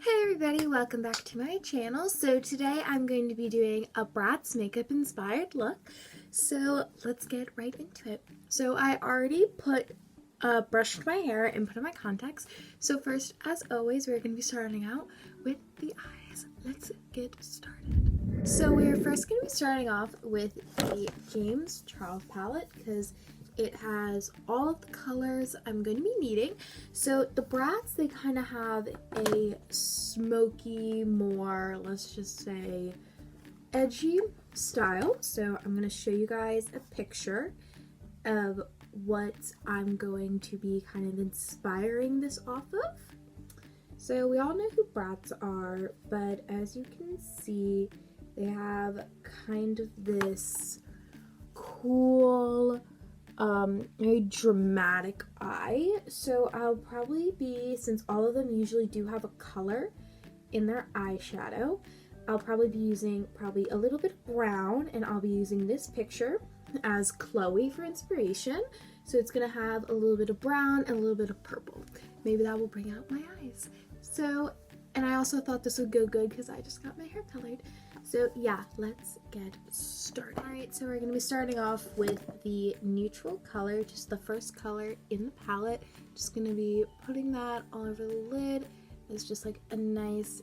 Hey everybody, welcome back to my channel. So today I'm going to be doing a Bratz makeup inspired look. So let's get right into it. So I already brushed my hair and put on my contacts. So first, as always, we're going to be starting out with the eyes. Let's get started. So we're first going to be starting off with the James Charles palette because it has all of the colors I'm going to be needing. So the Bratz, they kind of have a smoky, more, let's just say, edgy style. So I'm going to show you guys a picture of what I'm going to be kind of inspiring this off of. So we all know who Bratz are, but as you can see, they have kind of this cool, very dramatic eye. So I'll probably be, since all of them usually do have a color in their eyeshadow, I'll probably be using a little bit of brown, and I'll be using this picture as Chloe for inspiration. So it's gonna have a little bit of brown and a little bit of purple. Maybe that will bring out my eyes. So, and I also thought this would go good because I just got my hair colored. So yeah, let's get started. Alright, so we're going to be starting off with the neutral color, just the first color in the palette. Just going to be putting that all over the lid. It's just like a nice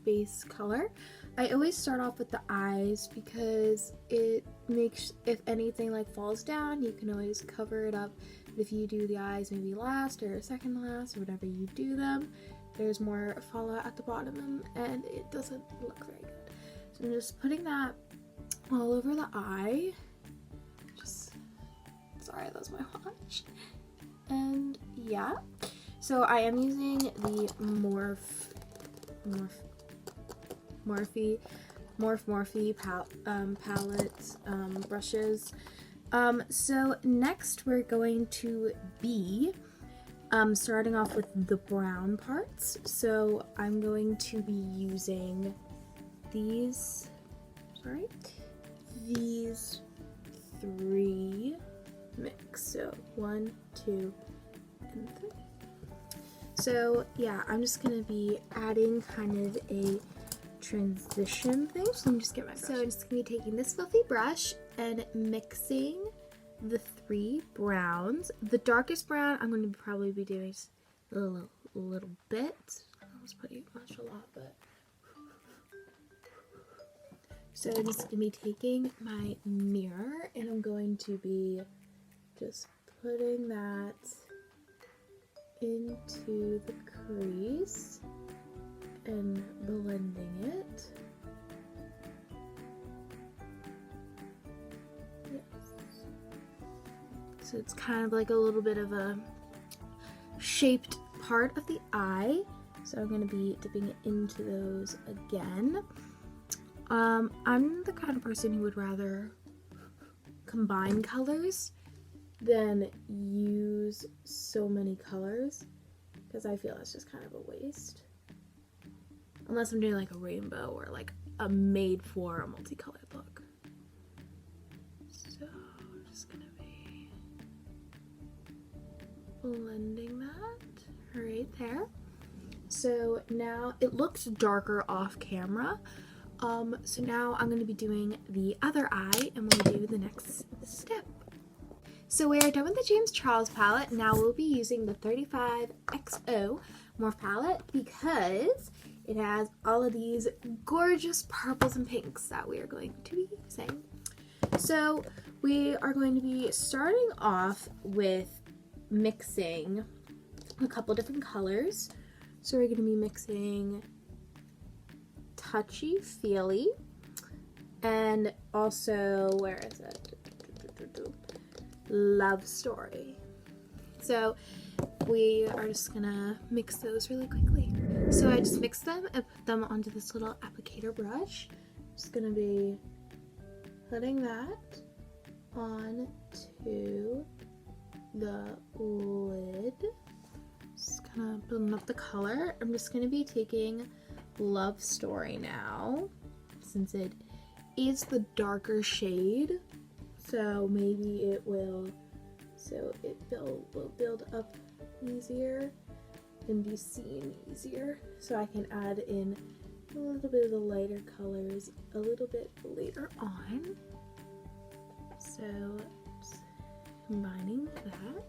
base color. I always start off with the eyes because it makes, if anything like falls down, you can always cover it up. If you do the eyes maybe last or second last or whatever you do them, there's more fallout at the bottom and it doesn't look very good. So I'm just putting that all over the eye. Sorry, that's my watch. And yeah, so I am using the Morphe palette brushes. So next we're going to be starting off with the brown parts. So I'm going to be using these three mix. So 1, 2, and 3. So yeah, I'm just gonna be adding kind of a transition thing. So let me just get my brush. So I'm just gonna be taking this fluffy brush and mixing the 3 browns. The darkest brown I'm going to probably be doing a little bit. I was putting much a lot, but so I'm just going to be taking my mirror and I'm going to be just putting that into the crease and blending it. Yes. So it's kind of like a little bit of a shaped part of the eye. So I'm going to be dipping it into those again. I'm the kind of person who would rather combine colors than use so many colors because I feel it's just kind of a waste. Unless I'm doing like a rainbow or like a made for a multicolored look. So I'm just gonna be blending that right there. So now it looks darker off camera. So now I'm going to be doing the other eye and we'll do the next step. So we are done with the James Charles palette. Now we'll be using the 35XO Morphe palette because it has all of these gorgeous purples and pinks that we are going to be using. So we are going to be starting off with mixing a couple different colors. So we're going to be mixing Touchy Feely and also, where is it? Love Story. So we are just gonna mix those really quickly. So I just mixed them and put them onto this little applicator brush. Just gonna be putting that onto the lid. Just kind of building up the color. I'm just gonna be taking Love Story now, since it is the darker shade, so maybe it will build up easier. can be seen easier. So I can add in a little bit of the lighter colors a little bit later on. So just combining that.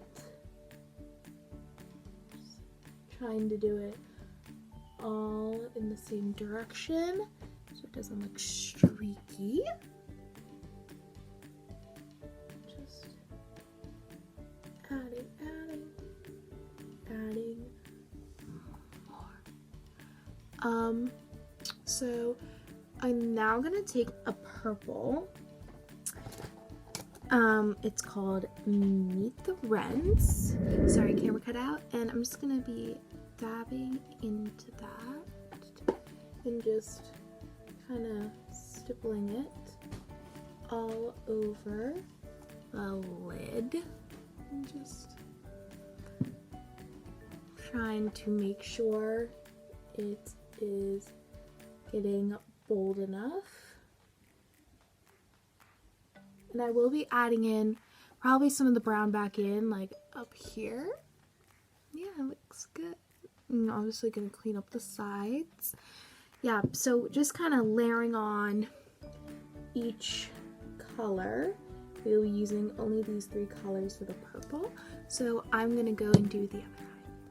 Just trying to do it all in the same direction so it doesn't look streaky. Just adding more. So I'm now gonna take a purple. It's called Meet the Wrens. Sorry, camera cut out. And I'm just gonna be dabbing into that and just kind of stippling it all over the lid and just trying to make sure it is getting bold enough. And I will be adding in probably some of the brown back in, like up here. Yeah, it looks good. I'm obviously going to clean up the sides. Yeah, so just kind of layering on each color. We'll be using only these 3 colors for the purple. So I'm going to go and do the other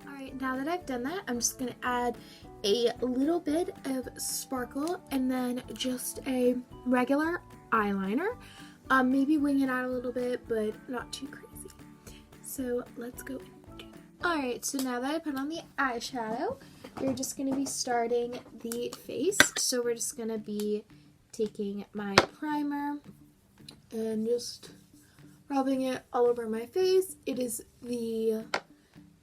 eye. Alright, now that I've done that, I'm just going to add a little bit of sparkle and then just a regular eyeliner. Maybe wing it out a little bit, but not too crazy. So let's go. Alright, so now that I put on the eyeshadow, we're just going to be starting the face. So we're just going to be taking my primer and just rubbing it all over my face. It is the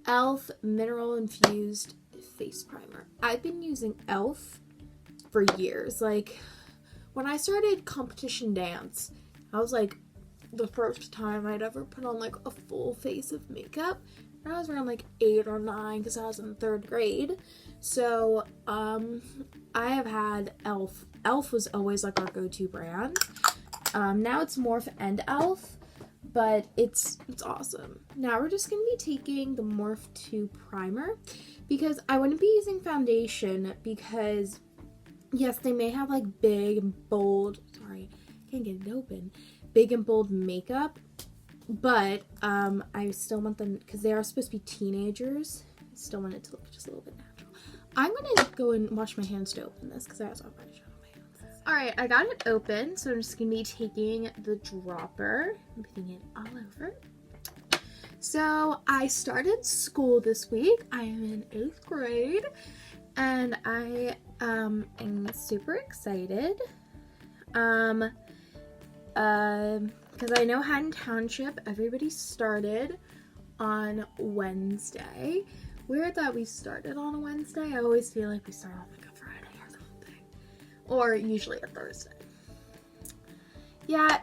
e.l.f. Mineral Infused Face Primer. I've been using e.l.f. for years. Like, when I started competition dance, I was like the first time I'd ever put on like a full face of makeup. And I was around like 8 or 9 because I was in 3rd grade. So I have had e.l.f. e.l.f. was always like our go-to brand. Now it's Morphe and e.l.f. but it's awesome. Now we're just going to be taking the Morphe 2 primer because I wouldn't be using foundation because yes, they may have like big and bold, sorry, can't get it open, big and bold makeup, but I still want them, because they are supposed to be teenagers, I still want it to look just a little bit natural. I'm going to go and wash my hands to open this because I was already showing my hands. Alright, I got it open, so I'm just going to be taking the dropper and putting it all over. So I started school this week. I am in 8th grade and I am super excited. Because I know Haddon Township, everybody started on Wednesday. Weird that we started on a Wednesday. I always feel like we start on like a Friday or something. Or usually a Thursday. Yeah,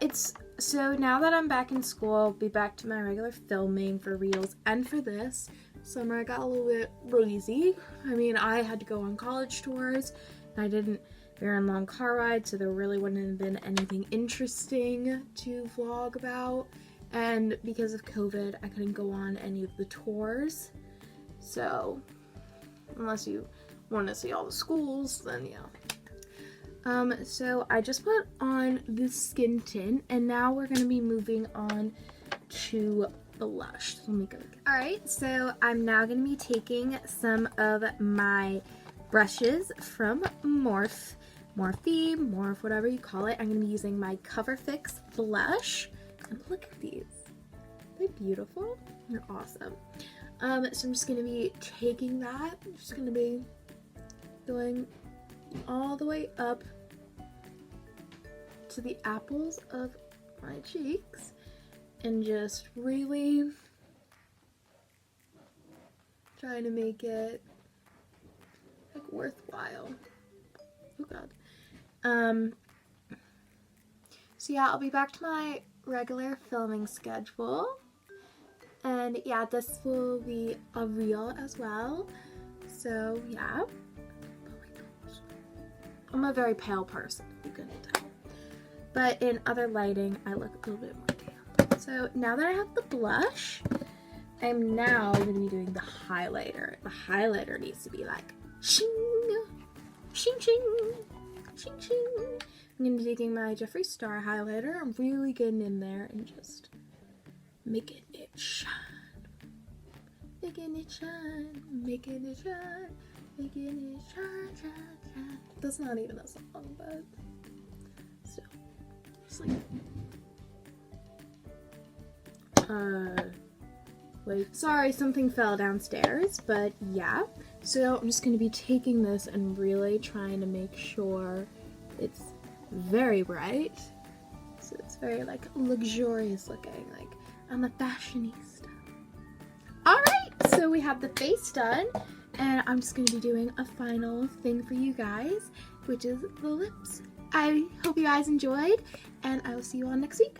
so now that I'm back in school, I'll be back to my regular filming for reels and for this. Summer got a little bit crazy. I mean, I had to go on college tours, and we were on long car rides, so there really wouldn't have been anything interesting to vlog about. And because of COVID, I couldn't go on any of the tours. So, unless you want to see all the schools, then yeah. So I just put on the skin tint, and now we're going to be moving on to blush. Let me go. Alright, so I'm now going to be taking some of my brushes from Morphe, whatever you call it. I'm going to be using my Cover Fix blush. And look at these. They're beautiful. They're awesome. So I'm just going to be taking that. I'm just going to be going all the way up to the apples of my cheeks and just really trying to make it like worthwhile. Oh god. So yeah, I'll be back to my regular filming schedule, and yeah, this will be a reel as well. So yeah. I'm a very pale person, you couldn't tell. But in other lighting, I look a little bit more tan. So now that I have the blush, I'm now going to be doing the highlighter. The highlighter needs to be like shing, shing, shing, shing, shing. I'm going to be taking my Jeffree Star highlighter. I'm really getting in there and just making it shine. Making it shine, making it shine, making it shine, shine, shine. That's not even a song, but still. It's like, wait, sorry, something fell downstairs, but yeah. So I'm just gonna be taking this and really trying to make sure it's very bright. So it's very like luxurious looking, like I'm a fashionista. Alright, so we have the face done, and I'm just going to be doing a final thing for you guys, which is the lips. I hope you guys enjoyed, and I will see you all next week.